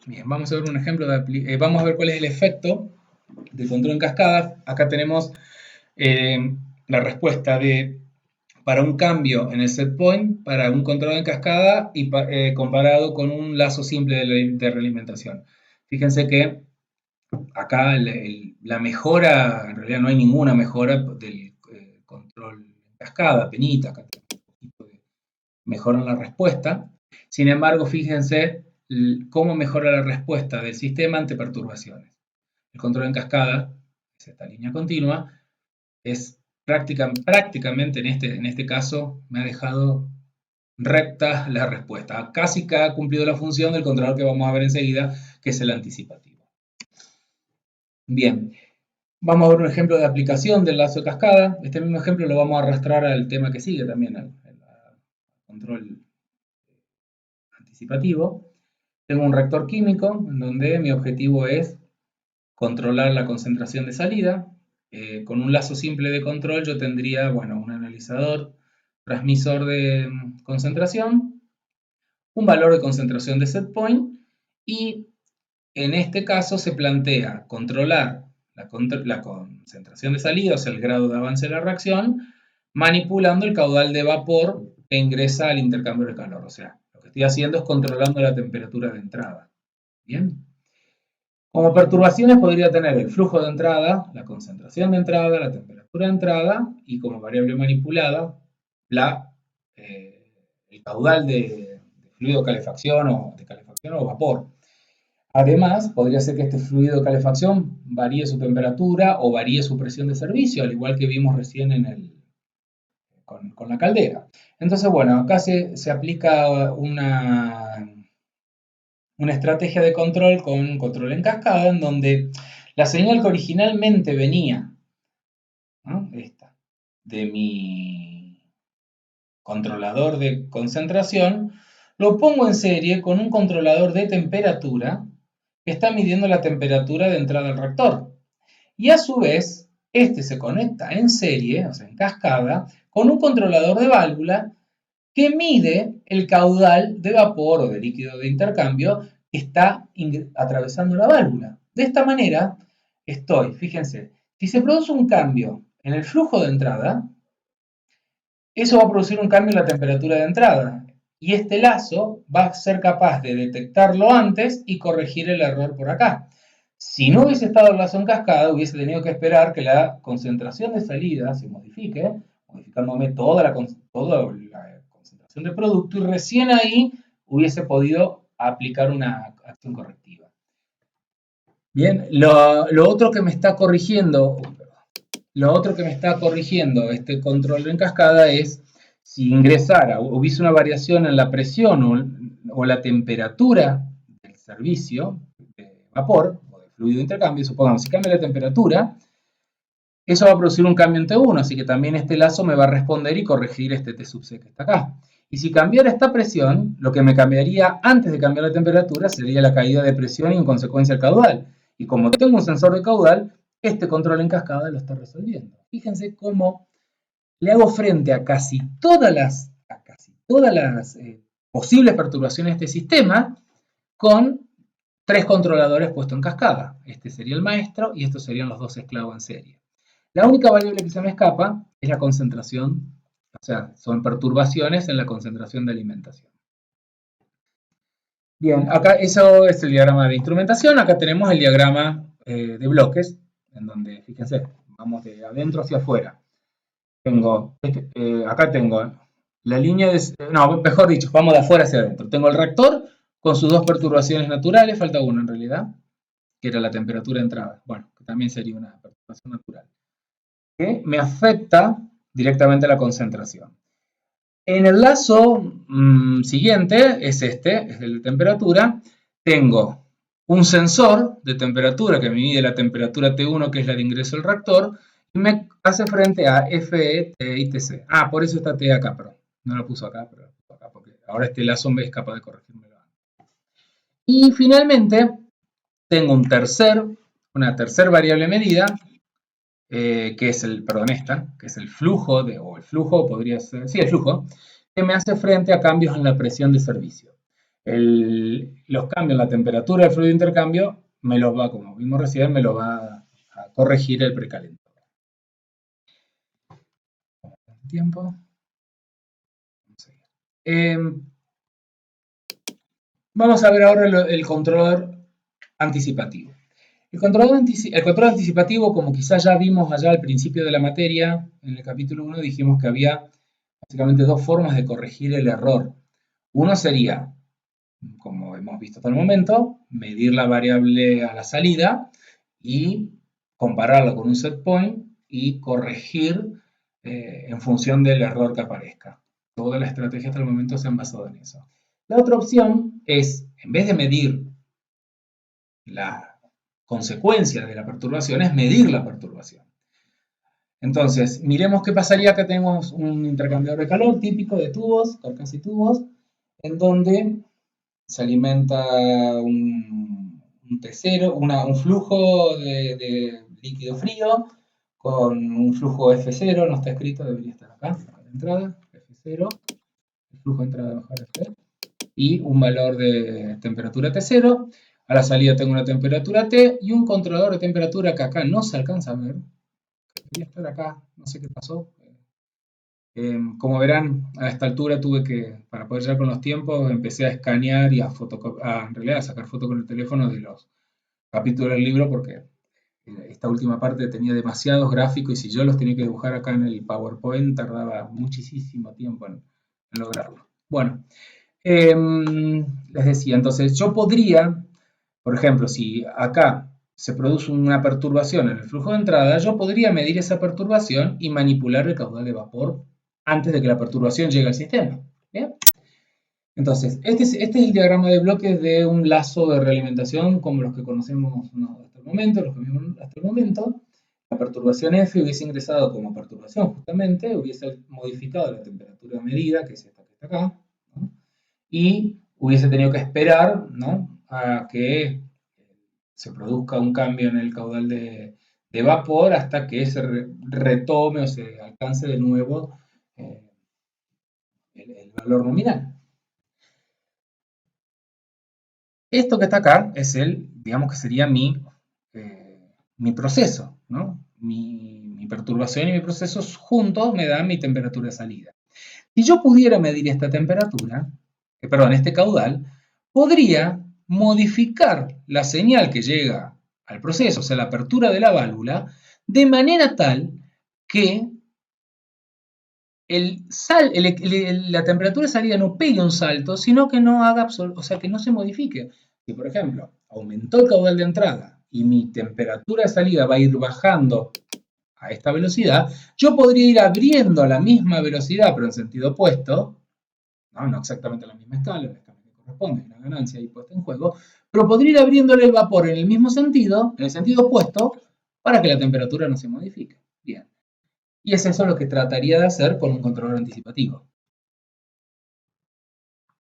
Bien, vamos a ver un ejemplo vamos a ver cuál es el efecto del control en cascada. Acá tenemos la respuesta para un cambio en el set point, para un control en cascada y comparado con un lazo simple de realimentación. Fíjense que acá la mejora, en realidad no hay ninguna mejora del control en cascada, penita, acá tenemos un poquito de mejora en la respuesta. Sin embargo, fíjense cómo mejora la respuesta del sistema ante perturbaciones. El control en cascada, es esta línea continua, es prácticamente en este caso me ha dejado recta la respuesta. Casi que ha cumplido la función del controlador que vamos a ver enseguida, que es el anticipativo. Bien, vamos a ver un ejemplo de aplicación del lazo de cascada. Este mismo ejemplo lo vamos a arrastrar al tema que sigue también, al control anticipativo. Tengo un reactor químico en donde mi objetivo es controlar la concentración de salida. Con un lazo simple de control yo tendría, bueno, un analizador, transmisor de concentración, un valor de concentración de set point y en este caso se plantea controlar la concentración de salida, o sea, el grado de avance de la reacción, manipulando el caudal de vapor que ingresa al intercambio de calor. O sea, lo que estoy haciendo es controlando la temperatura de entrada. Bien. Como perturbaciones podría tener el flujo de entrada, la concentración de entrada, la temperatura de entrada y como variable manipulada el caudal de fluido de calefacción o vapor. Además, podría ser que este fluido de calefacción varíe su temperatura o varíe su presión de servicio, al igual que vimos recién con la caldera. Entonces, bueno, acá se aplica una estrategia de control con control en cascada, en donde la señal que originalmente venía, ¿no? Esta, de mi controlador de concentración, lo pongo en serie con un controlador de temperatura que está midiendo la temperatura de entrada al reactor. Y a su vez, este se conecta en serie, o sea, en cascada, con un controlador de válvula que mide el caudal de vapor o de líquido de intercambio que está atravesando la válvula. De esta manera, fíjense, si se produce un cambio en el flujo de entrada, eso va a producir un cambio en la temperatura de entrada. Y este lazo va a ser capaz de detectarlo antes y corregir el error por acá. Si no hubiese estado el lazo en cascada, hubiese tenido que esperar que la concentración de salida se modifique, modificándome toda la concentración de producto, y recién ahí hubiese podido aplicar una acción correctiva. Bien, lo otro que me está corrigiendo este control en cascada es si ingresara o hubiese una variación en la presión o la temperatura del servicio de vapor o de fluido de intercambio. Supongamos, si cambia la temperatura, eso va a producir un cambio en T1, así que también este lazo me va a responder y corregir este T sub C que está acá. Y si cambiara esta presión, lo que me cambiaría antes de cambiar la temperatura sería la caída de presión y en consecuencia el caudal. Y como tengo un sensor de caudal, este control en cascada lo está resolviendo. Fíjense cómo le hago frente a casi todas las posibles perturbaciones de este sistema con 3 controladores puestos en cascada. Este sería el maestro y estos serían los 2 esclavos en serie. La única variable que se me escapa es la concentración, o sea, son perturbaciones en la concentración de alimentación. Bien, acá eso es el diagrama de instrumentación. Acá tenemos el diagrama de bloques, en donde, fíjense, vamos de adentro hacia afuera. Acá tengo la línea de... No, mejor dicho, vamos de afuera hacia adentro. Tengo el reactor con sus 2 perturbaciones naturales, falta una en realidad, que era la temperatura de entrada. Bueno, que también sería una perturbación natural, que me afecta directamente a la concentración. En el lazo siguiente, es el de temperatura, tengo un sensor de temperatura que me mide la temperatura T1, que es la de ingreso al reactor, y me hace frente a FE, T y TC. Ah, por eso está T acá, pero no lo puso acá, pero lo puso acá, porque ahora este lazo me es capaz de corregírmelo. Y finalmente, tengo una tercera variable medida, que es que es el flujo, o el flujo podría ser, sí, el flujo, que me hace frente a cambios en la presión de servicio. Los cambios en la temperatura del fluido de intercambio me los va, como vimos recién, me lo va a corregir el precalentador. Tiempo. Vamos a ver ahora el controlador anticipativo. El control anticipativo, como quizás ya vimos allá al principio de la materia, en el capítulo 1 dijimos que había básicamente dos formas de corregir el error. Uno sería, como hemos visto hasta el momento, medir la variable a la salida y compararlo con un set point y corregir en función del error que aparezca. Toda la estrategia hasta el momento se han basado en eso. La otra opción es, en vez de medir la consecuencia de la perturbación, es medir la perturbación. Entonces, miremos qué pasaría. Acá tenemos un intercambiador de calor típico de tubos, carcasa y tubos, en donde se alimenta un T0, un flujo de líquido frío con un flujo F0, no está escrito, debería estar acá, a la entrada, F0, el flujo de entrada bajar F, y un valor de temperatura T0. A la salida tengo una temperatura T y un controlador de temperatura que acá no se alcanza a ver. Debería estar acá, no sé qué pasó. Como verán, a esta altura tuve que, para poder llegar con los tiempos, empecé a escanear y en realidad a sacar fotos con el teléfono de los capítulos del libro porque esta última parte tenía demasiados gráficos y si yo los tenía que dibujar acá en el PowerPoint tardaba muchísimo tiempo en lograrlo. Bueno, les decía, entonces yo podría, por ejemplo, si acá se produce una perturbación en el flujo de entrada, yo podría medir esa perturbación y manipular el caudal de vapor antes de que la perturbación llegue al sistema. ¿Bien? Entonces, este es el diagrama de bloques de un lazo de realimentación como los que conocemos hasta el momento, los que vimos hasta el momento. La perturbación F hubiese ingresado como perturbación justamente, hubiese modificado la temperatura medida, que es esta que está acá, ¿no? Y hubiese tenido que esperar, ¿no?, a que se produzca un cambio en el caudal de vapor hasta que se retome o se alcance de nuevo el valor nominal. Esto que está acá es digamos que sería mi proceso, ¿no? Mi perturbación y mi proceso juntos me dan mi temperatura de salida. Si yo pudiera medir esta temperatura, este caudal, podría modificar la señal que llega al proceso, o sea, la apertura de la válvula, de manera tal que la temperatura de salida no pegue un salto, sino que no haga, o sea, que no se modifique. Si, por ejemplo, aumentó el caudal de entrada y mi temperatura de salida va a ir bajando a esta velocidad, yo podría ir abriendo a la misma velocidad, pero en sentido opuesto, no exactamente a la misma escala, la escala que corresponde, una ganancia ahí puesta en juego, pero podría ir abriéndole el vapor en el mismo sentido, en el sentido opuesto, para que la temperatura no se modifique. Bien. Y es eso lo que trataría de hacer con un controlador anticipativo.